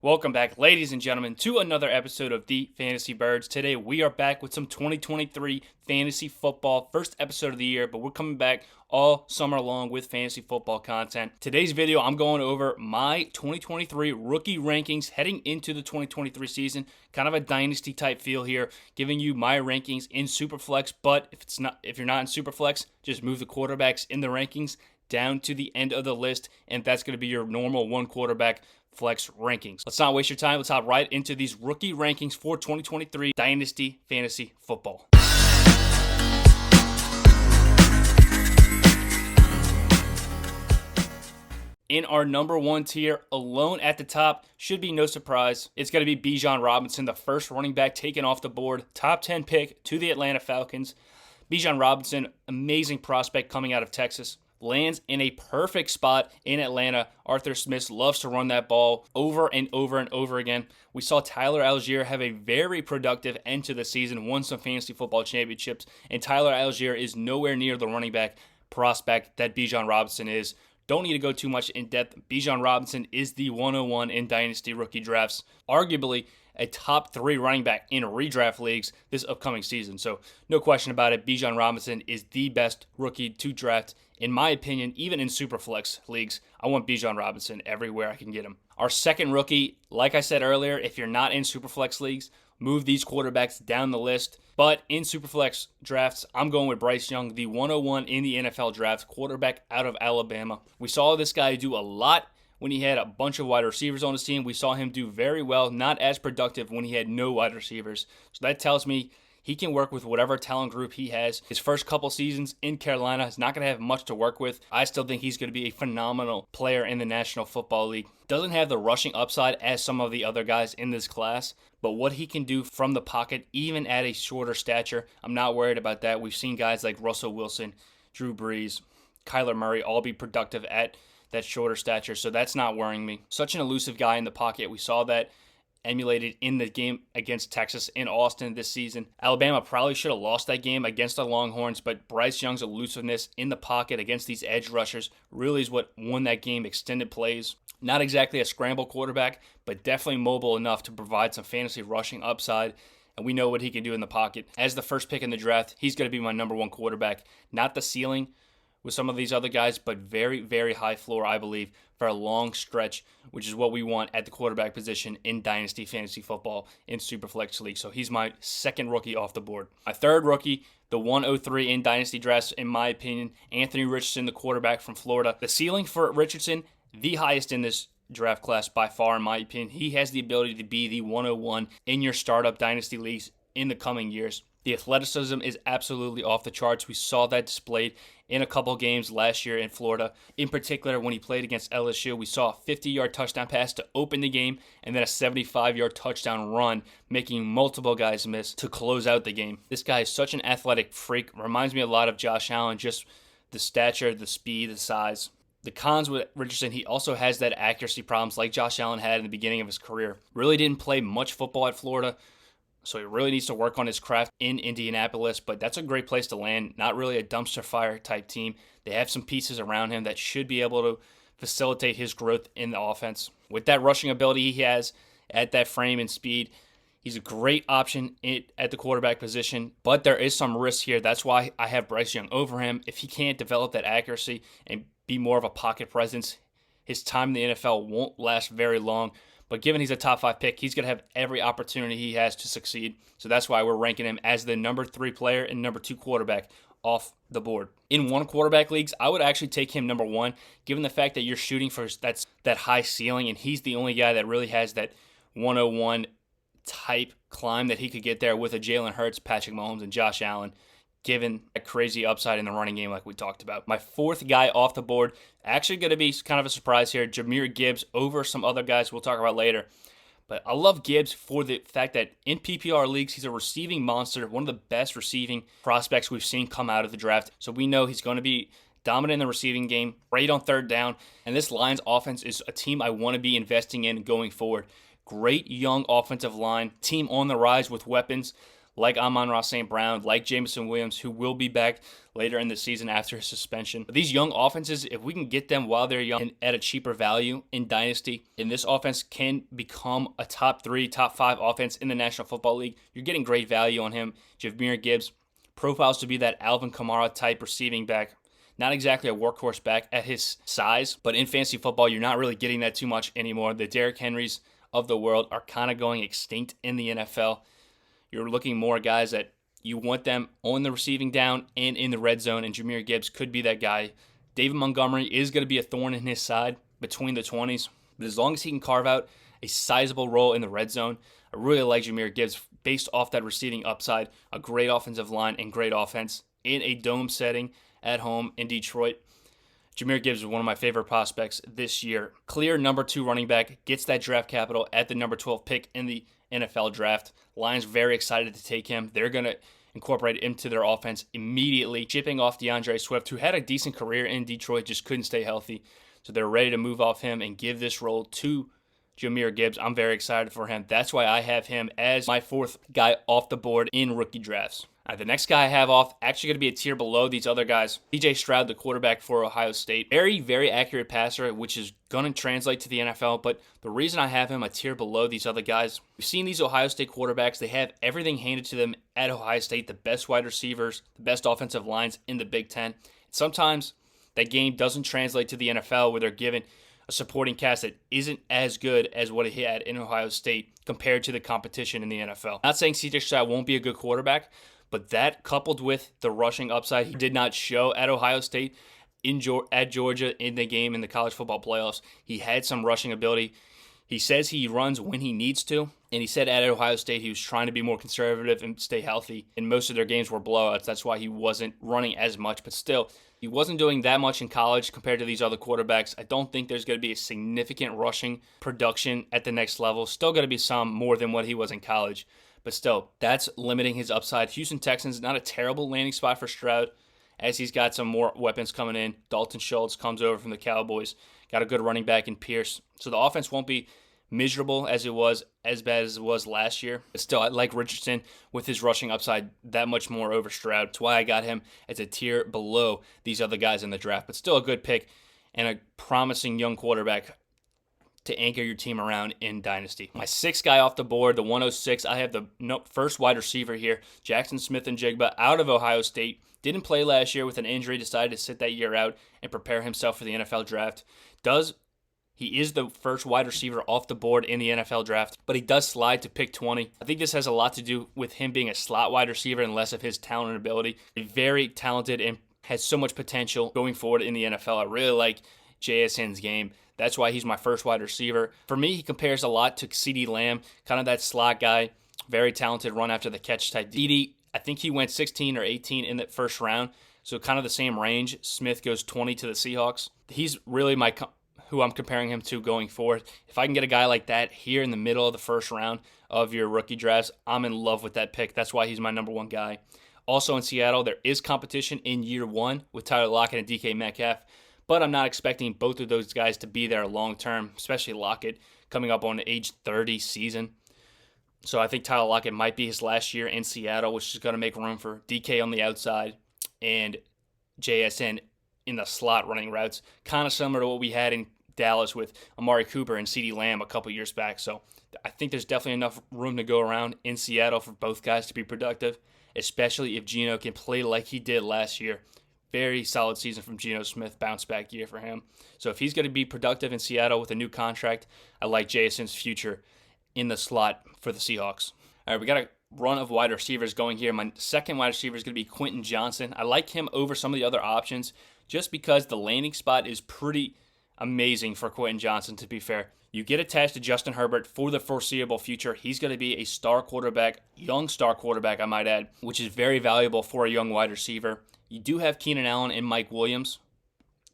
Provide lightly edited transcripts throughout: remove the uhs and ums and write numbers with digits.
Welcome back, ladies and gentlemen, to another episode of The Fantasy Birds. Today, we are back with some 2023 fantasy football, first episode of the year, but we're coming back all summer long with fantasy football content. Today's video, I'm going over my 2023 rookie rankings heading into the 2023 season. Kind of a dynasty type feel here, giving you my rankings in Superflex, but if you're not in Superflex, just move the quarterbacks in the rankings down to the end of the list, and that's going to be your normal one quarterback flex rankings. Let's not waste your time. Let's hop right into these rookie rankings for 2023 Dynasty Fantasy Football. In our number one tier, alone at the top, should be no surprise. It's going to be Bijon Robinson, the first running back taken off the board. Top 10 pick to the Atlanta Falcons. Bijon Robinson, amazing prospect coming out of Texas. Lands in a perfect spot in Atlanta. Arthur Smith loves to run that ball over and over and over again. We saw Tyler Algier have a very productive end to the season, won some fantasy football championships, and Tyler Algier is nowhere near the running back prospect that Bijon Robinson is. Don't need to go too much in depth. Bijon Robinson is the 101 in Dynasty rookie drafts. Arguably a top 3 running back in redraft leagues this upcoming season. So no question about it, Bijon Robinson is the best rookie to draft. In my opinion, even in Superflex leagues, I want Bijon Robinson everywhere I can get him. Our second rookie, like I said earlier, if you're not in Superflex leagues, move these quarterbacks down the list. But in Superflex drafts, I'm going with Bryce Young, the 101 in the NFL draft, quarterback out of Alabama. We saw this guy do a lot when he had a bunch of wide receivers on his team. We saw him do very well, not as productive when he had no wide receivers. So that tells me he can work with whatever talent group he has. His first couple seasons in Carolina is not going to have much to work with. I still think he's going to be a phenomenal player in the National Football League. Doesn't have the rushing upside as some of the other guys in this class, but what he can do from the pocket, even at a shorter stature, I'm not worried about that. We've seen guys like Russell Wilson, Drew Brees, Kyler Murray all be productive at that shorter stature, so that's not worrying me. Such an elusive guy in the pocket. We saw that emulated in the game against Texas in Austin this season. Alabama probably should have lost that game against the Longhorns, but Bryce Young's elusiveness in the pocket against these edge rushers really is what won that game. Extended plays. Not exactly a scramble quarterback, but definitely mobile enough to provide some fantasy rushing upside. And we know what he can do in the pocket. As the first pick in the draft, he's going to be my number one quarterback. Not the ceiling with some of these other guys, but very, very high floor, I believe, for a long stretch, which is what we want at the quarterback position in Dynasty Fantasy Football in Superflex League. So he's my second rookie off the board. My third rookie, the 103 in Dynasty drafts, in my opinion, Anthony Richardson, the quarterback from Florida. The ceiling for Richardson, the highest in this draft class by far, in my opinion. He has the ability to be the 101 in your startup Dynasty leagues in the coming years. The athleticism is absolutely off the charts. We saw that displayed in a couple games last year in Florida. In particular, when he played against LSU, we saw a 50-yard touchdown pass to open the game and then a 75-yard touchdown run, making multiple guys miss to close out the game. This guy is such an athletic freak. Reminds me a lot of Josh Allen, just the stature, the speed, the size. The cons with Richardson, he also has that accuracy problems like Josh Allen had in the beginning of his career. Really didn't play much football at Florida, so he really needs to work on his craft in Indianapolis, but that's a great place to land. Not really a dumpster fire type team. They have some pieces around him that should be able to facilitate his growth in the offense. With that rushing ability he has at that frame and speed, he's a great option at the quarterback position, but there is some risk here. That's why I have Bryce Young over him. If he can't develop that accuracy and be more of a pocket presence, his time in the NFL won't last very long. But given he's a top 5 pick, he's going to have every opportunity he has to succeed. So that's why we're ranking him as the number 3 player and number 2 quarterback off the board. In one quarterback leagues, I would actually take him number 1, given the fact that you're shooting for that high ceiling, and he's the only guy that really has that 101 type climb that he could get there with a Jalen Hurts, Patrick Mahomes, and Josh Allen, given a crazy upside in the running game like we talked about. My fourth guy off the board, actually going to be kind of a surprise here, Jamir Gibbs over some other guys we'll talk about later. But I love Gibbs for the fact that in PPR leagues, he's a receiving monster, one of the best receiving prospects we've seen come out of the draft. So we know he's going to be dominant in the receiving game, great on third down. And this Lions offense is a team I want to be investing in going forward. Great young offensive line, team on the rise with weapons like Amon-Ra St. Brown, like Jameson Williams, who will be back later in the season after his suspension. But these young offenses, if we can get them while they're young and at a cheaper value in Dynasty, and this offense can become a top 3, top 5 offense in the National Football League, you're getting great value on him. Jamir Gibbs profiles to be that Alvin Kamara type receiving back. Not exactly a workhorse back at his size, but in fantasy football, you're not really getting that too much anymore. The Derrick Henrys of the world are kind of going extinct in the NFL. You're looking more guys that you want them on the receiving down and in the red zone, and Jamir Gibbs could be that guy. David Montgomery is going to be a thorn in his side between the 20s, but as long as he can carve out a sizable role in the red zone, I really like Jamir Gibbs based off that receiving upside, a great offensive line and great offense in a dome setting at home in Detroit. Jamir Gibbs is one of my favorite prospects this year. Clear number 2 running back, gets that draft capital at the number 12 pick in the NFL draft. Lions very excited to take him. They're going to incorporate him into their offense immediately, shipping off DeAndre Swift, who had a decent career in Detroit, just couldn't stay healthy. So they're ready to move off him and give this role to Jamir Gibbs. I'm very excited for him. That's why I have him as my 4th guy off the board in rookie drafts. The next guy I have off, actually going to be a tier below these other guys. CJ Stroud, the quarterback for Ohio State. Very, very accurate passer, which is going to translate to the NFL. But the reason I have him a tier below these other guys, we've seen these Ohio State quarterbacks. They have everything handed to them at Ohio State. The best wide receivers, the best offensive lines in the Big Ten. Sometimes that game doesn't translate to the NFL where they're given a supporting cast that isn't as good as what he had in Ohio State compared to the competition in the NFL. Not saying CJ Stroud won't be a good quarterback, but that coupled with the rushing upside he did not show at Ohio State, at Georgia in the game in the college football playoffs, he had some rushing ability. He says he runs when he needs to, and he said at Ohio State he was trying to be more conservative and stay healthy, and most of their games were blowouts. That's why he wasn't running as much, but still, he wasn't doing that much in college compared to these other quarterbacks. I don't think there's going to be a significant rushing production at the next level. Still going to be some more than what he was in college. But still, that's limiting his upside. Houston Texans, not a terrible landing spot for Stroud, as he's got some more weapons coming in. Dalton Schultz comes over from the Cowboys. Got a good running back in Pierce. So the offense won't be miserable as it was, as bad as it was last year. But still, I like Richardson with his rushing upside that much more over Stroud. That's why I got him as a tier below these other guys in the draft. But still a good pick and a promising young quarterback to anchor your team around in Dynasty. My 6th guy off the board, the 106, I have the first wide receiver here, Jackson Smith-Njigba out of Ohio State. Didn't play last year with an injury, decided to sit that year out and prepare himself for the NFL draft. He is the first wide receiver off the board in the NFL draft, but he does slide to pick 20. I think this has a lot to do with him being a slot wide receiver and less of his talent and ability. Very talented and has so much potential going forward in the NFL. I really like JSN's game. That's why he's my first wide receiver. For me, he compares a lot to CeeDee Lamb, kind of that slot guy, very talented run after the catch type. CeeDee, I think he went 16 or 18 in that first round, so kind of the same range. Smith goes 20 to the Seahawks. He's really who I'm comparing him to going forward. If I can get a guy like that here in the middle of the first round of your rookie drafts, I'm in love with that pick. That's why he's my number 1 guy. Also in Seattle, there is competition in year 1 with Tyler Lockett and DK Metcalf. But I'm not expecting both of those guys to be there long term, especially Lockett coming up on age 30 season. So I think Tyler Lockett might be his last year in Seattle, which is going to make room for DK on the outside and JSN in the slot running routes. Kind of similar to what we had in Dallas with Amari Cooper and CeeDee Lamb a couple years back. So I think there's definitely enough room to go around in Seattle for both guys to be productive, especially if Geno can play like he did last year. Very solid season from Geno Smith, bounce back year for him. So if he's going to be productive in Seattle with a new contract, I like Jason's future in the slot for the Seahawks. All right, we got a run of wide receivers going here. My second wide receiver is going to be Quentin Johnson. I like him over some of the other options just because the landing spot is pretty amazing for Quentin Johnson, to be fair. You get attached to Justin Herbert for the foreseeable future. He's going to be a star quarterback, young star quarterback, I might add, which is very valuable for a young wide receiver. You do have Keenan Allen and Mike Williams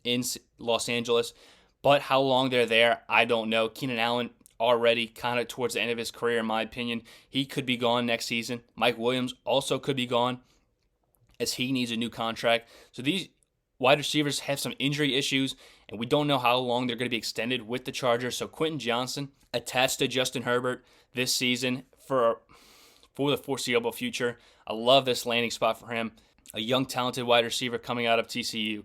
in Los Angeles, but how long they're there, I don't know. Keenan Allen already kind of towards the end of his career, in my opinion. He could be gone next season. Mike Williams also could be gone as he needs a new contract. So these wide receivers have some injury issues, and we don't know how long they're going to be extended with the Chargers. So Quentin Johnson attached to Justin Herbert this season for for the foreseeable future. I love this landing spot for him. A young, talented wide receiver coming out of TCU,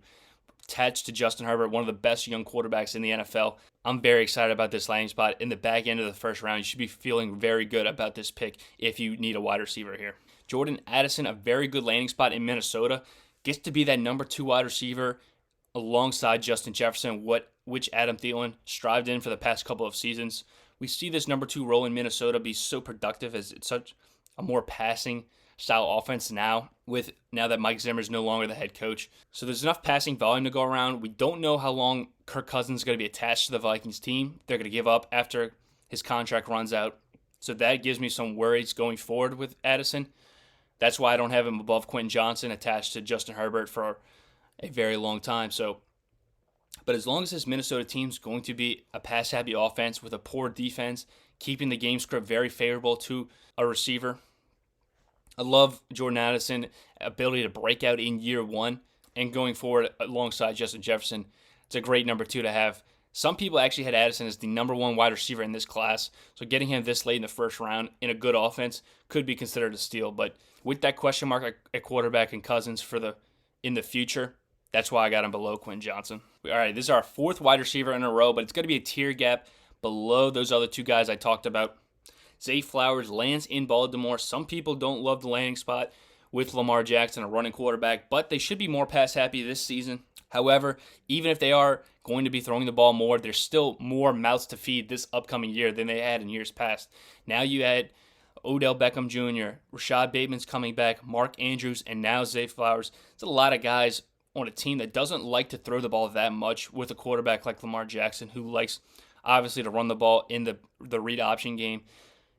attached to Justin Herbert, one of the best young quarterbacks in the NFL. I'm very excited about this landing spot in the back end of the first round. You should be feeling very good about this pick if you need a wide receiver here. Jordan Addison, a very good landing spot in Minnesota, gets to be that number 2 wide receiver alongside Justin Jefferson, which Adam Thielen strived in for the past couple of seasons. We see this number 2 role in Minnesota be so productive as it's such a more passing style offense now that Mike Zimmer is no longer the head coach. So there's enough passing volume to go around. We don't know how long Kirk Cousins is going to be attached to the Vikings team. They're going to give up after his contract runs out. So that gives me some worries going forward with Addison. That's why I don't have him above Quentin Johnson attached to Justin Herbert for a very long time. But as long as this Minnesota team's going to be a pass-happy offense with a poor defense, keeping the game script very favorable to a receiver, I love Jordan Addison's ability to break out in year 1 and going forward alongside Justin Jefferson. It's a great number 2 to have. Some people actually had Addison as the number 1 wide receiver in this class, so getting him this late in the first round in a good offense could be considered a steal. But with that question mark at quarterback and Cousins in the future, that's why I got him below Quentin Johnson. All right, this is our 4th wide receiver in a row, but it's going to be a tier gap below those other 2 guys I talked about. Zay Flowers lands in Baltimore. Some people don't love the landing spot with Lamar Jackson, a running quarterback, but they should be more pass happy this season. However, even if they are going to be throwing the ball more, there's still more mouths to feed this upcoming year than they had in years past. Now you add Odell Beckham Jr., Rashad Bateman's coming back, Mark Andrews, and now Zay Flowers. It's a lot of guys on a team that doesn't like to throw the ball that much with a quarterback like Lamar Jackson, who likes, obviously, to run the ball in the read option game.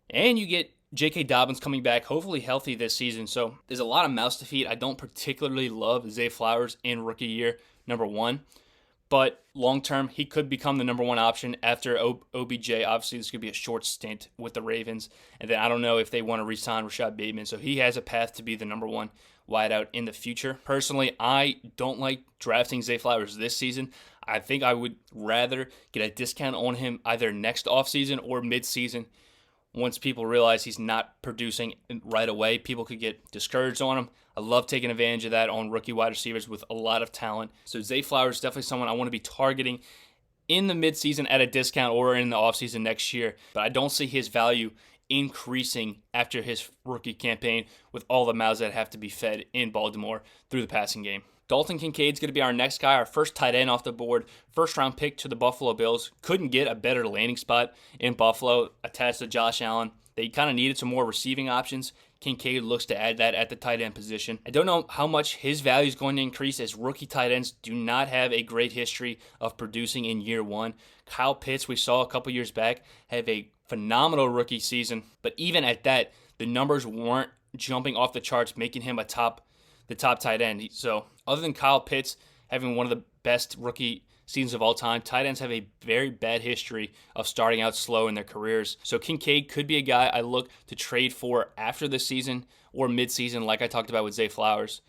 And you get J.K. Dobbins coming back, hopefully healthy this season. So there's a lot of mouths to feed. I don't particularly love Zay Flowers in rookie year, number 1. But long-term, he could become the number 1 option after OBJ. Obviously, this could be a short stint with the Ravens. And then I don't know if they want to re-sign Rashad Bateman. So he has a path to be the number 1 wideout in the future. Personally, I don't like drafting Zay Flowers this season. I think I would rather get a discount on him either next offseason or mid-season. Once people realize he's not producing right away, people could get discouraged on him. I love taking advantage of that on rookie wide receivers with a lot of talent. So Zay Flowers is definitely someone I want to be targeting in the midseason at a discount or in the offseason next year. But I don't see his value increasing after his rookie campaign with all the mouths that have to be fed in Baltimore through the passing game. Dalton Kincaid's going to be our next guy, our first tight end off the board. First round pick to the Buffalo Bills. Couldn't get a better landing spot in Buffalo attached to Josh Allen. They kind of needed some more receiving options. Kincaid looks to add that at the tight end position. I don't know how much his value is going to increase as rookie tight ends do not have a great history of producing in year 1. Kyle Pitts, we saw a couple years back, have a phenomenal rookie season. But even at that, the numbers weren't jumping off the charts, making him the top tight end. So other than Kyle Pitts having one of the best rookie seasons of all time, tight ends have a very bad history of starting out slow in their careers. So Kincaid could be a guy I look to trade for after the season or mid-season, like I talked about with Zay Flowers.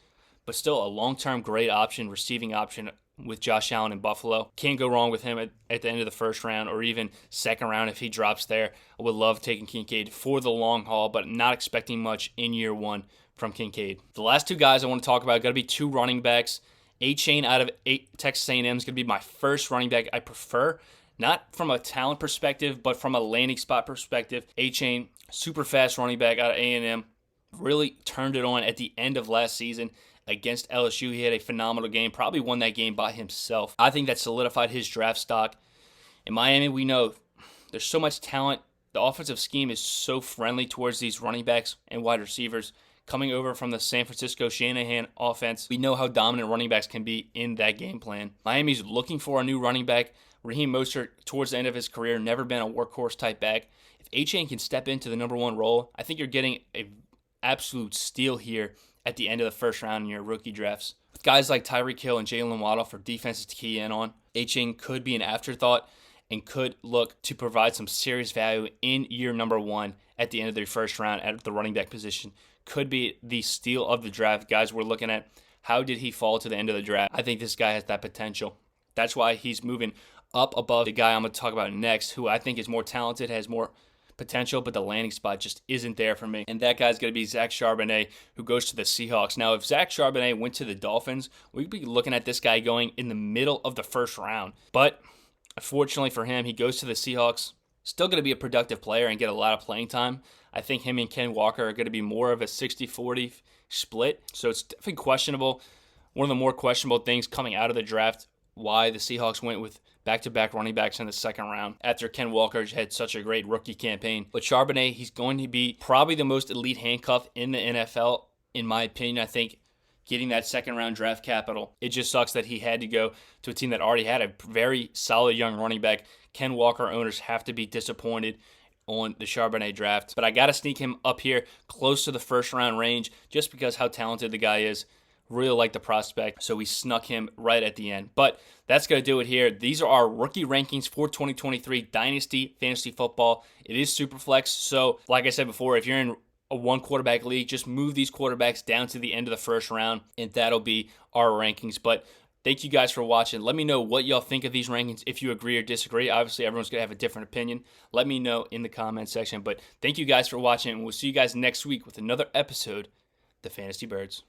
But still a long-term great option, receiving option with Josh Allen in Buffalo. Can't go wrong with him at the end of the first round or even second round if he drops there. I would love taking Kincaid for the long haul, but not expecting much in year 1 from Kincaid. The last 2 guys I want to talk about got to be 2 running backs. A-Chain out of Texas A&M is going to be my first running back I prefer, not from a talent perspective, but from a landing spot perspective. A-Chain, super fast running back out of A&M, really turned it on at the end of last season against LSU. He had a phenomenal game, probably won that game by himself. I think that solidified his draft stock. In Miami, we know there's so much talent. The offensive scheme is so friendly towards these running backs and wide receivers. Coming over from the San Francisco Shanahan offense, we know how dominant running backs can be in that game plan. Miami's looking for a new running back. Raheem Mostert, towards the end of his career, never been a workhorse type back. If A-Chain can step into the number 1 role, I think you're getting an absolute steal here at the end of the first round in your rookie drafts. With guys like Tyreek Hill and Jalen Waddle for defenses to key in on, A-Chain could be an afterthought and could look to provide some serious value in year number 1 at the end of their first round at the running back position. Could be the steal of the draft. Guys, we're looking at how did he fall to the end of the draft. I think this guy has that potential. That's why he's moving up above the guy I'm going to talk about next, who I think is more talented, has more potential, but the landing spot just isn't there for me. And that guy's going to be Zach Charbonnet, who goes to the Seahawks. Now, if Zach Charbonnet went to the Dolphins, we'd be looking at this guy going in the middle of the first round. But unfortunately for him, he goes to the Seahawks. Still going to be a productive player and get a lot of playing time. I think him and Ken Walker are going to be more of a 60-40 split. So it's definitely questionable. One of the more questionable things coming out of the draft, why the Seahawks went with back-to-back running backs in the second round after Ken Walker had such a great rookie campaign. But Charbonnet, he's going to be probably the most elite handcuff in the NFL, in my opinion. I think getting that second-round draft capital, it just sucks that he had to go to a team that already had a very solid young running back. Ken Walker owners have to be disappointed on the Charbonnet draft. But I got to sneak him up here close to the first-round range just because how talented the guy is. Really like the prospect, so we snuck him right at the end. But that's going to do it here. These are our rookie rankings for 2023 Dynasty Fantasy Football. It is Superflex, so like I said before, if you're in a one-quarterback league, just move these quarterbacks down to the end of the first round, and that'll be our rankings. But thank you guys for watching. Let me know what y'all think of these rankings, if you agree or disagree. Obviously, everyone's going to have a different opinion. Let me know in the comment section. But thank you guys for watching, and we'll see you guys next week with another episode of the Fantasy Birds.